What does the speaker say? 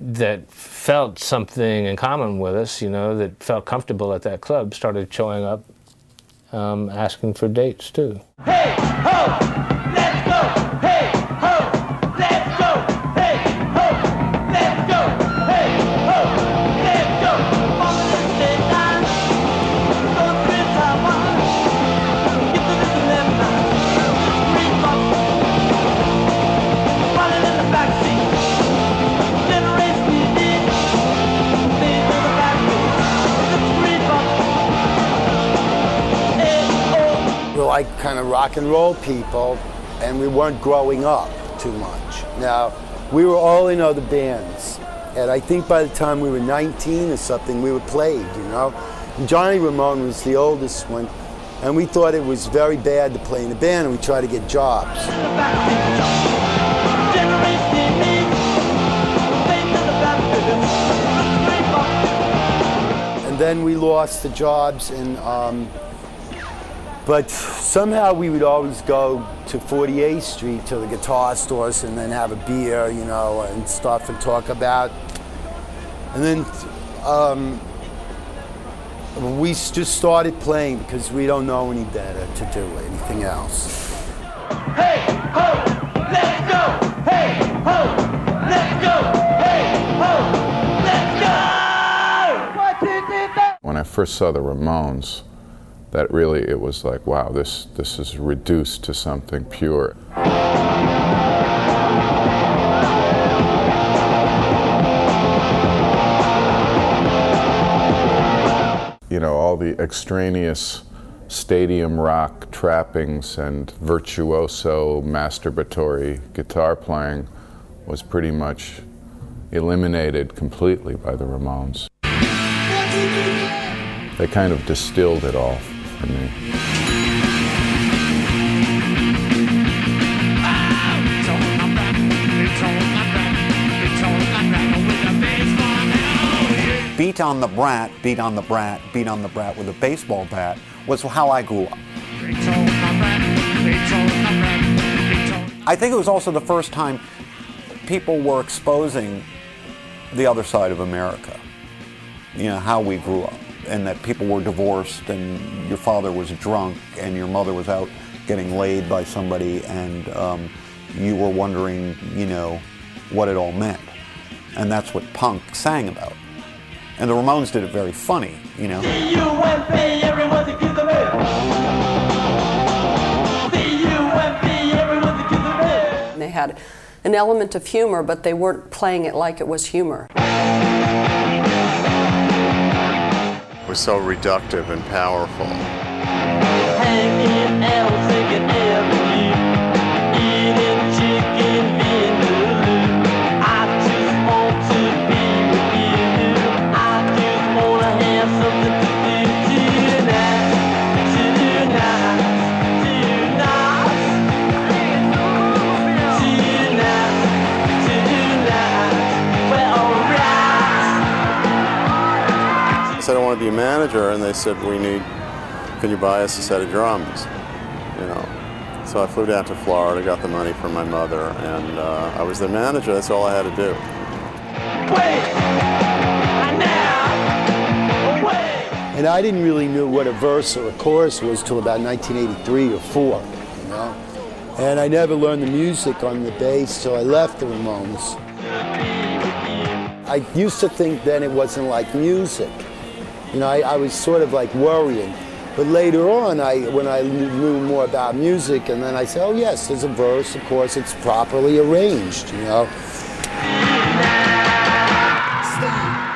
that felt something in common with us, you know, that felt comfortable at that club, started showing up, asking for dates too. Hey, ho, let's go. Hey, ho, let's go. Hey, ho, let's go. Hey, ho, let's go. Mama, let's stay down. Go to Taiwan. Get to this 11 now. Green box. Running in the backseat. Generation you did. Things in the backseat. It's green box. Hey, oh. We're like kind of rock and roll people, and we weren't growing up too much. Now, we were all in other bands, and I think by the time we were 19 or something, we were played, you know? And Johnny Ramone was the oldest one, and we thought it was very bad to play in a band, and we tried to get jobs. And then we lost the jobs, and but somehow we would always go to 48th Street to the guitar stores and then have a beer, you know, and stuff and talk about. And then we just started playing because we don't know any better to do anything else. Hey, ho, let's go. Hey, ho, let's go. Hey, ho, let's go. When I first saw the Ramones, that really, it was like, wow, this is reduced to something pure. You know, all the extraneous stadium rock trappings and virtuoso masturbatory guitar playing was pretty much eliminated completely by the Ramones. They kind of distilled it all for me. Beat on the brat, beat on the brat, beat on the brat with a baseball bat was how I grew up. I think it was also the first time people were exposing the other side of America. You know, how we grew up, and that people were divorced and your father was drunk and your mother was out getting laid by somebody, and you were wondering, you know, what it all meant. And that's what punk sang about. And the Ramones did it very funny, you know. They had an element of humor, but they weren't playing it like it was humor. It was so reductive and powerful. Hanging out, singing Avenue, eating chicken vindaloo. I just want to be with you. I just want to have something to do tonight, tonight, tonight, tonight, tonight. We're alright. I said I want to be a manager, and they said, can you buy us a set of drums? You know, so I flew down to Florida, got the money from my mother, and I was their manager. That's all I had to do. And I didn't really know what a verse or a chorus was till about 1983 or 4, you know? And I never learned the music on the bass till I left the Ramones. I used to think then it wasn't like music. You know, I was sort of like worrying. But later on, when I knew more about music, and then I said, oh yes, there's a verse, of course, it's properly arranged, you know. Stop.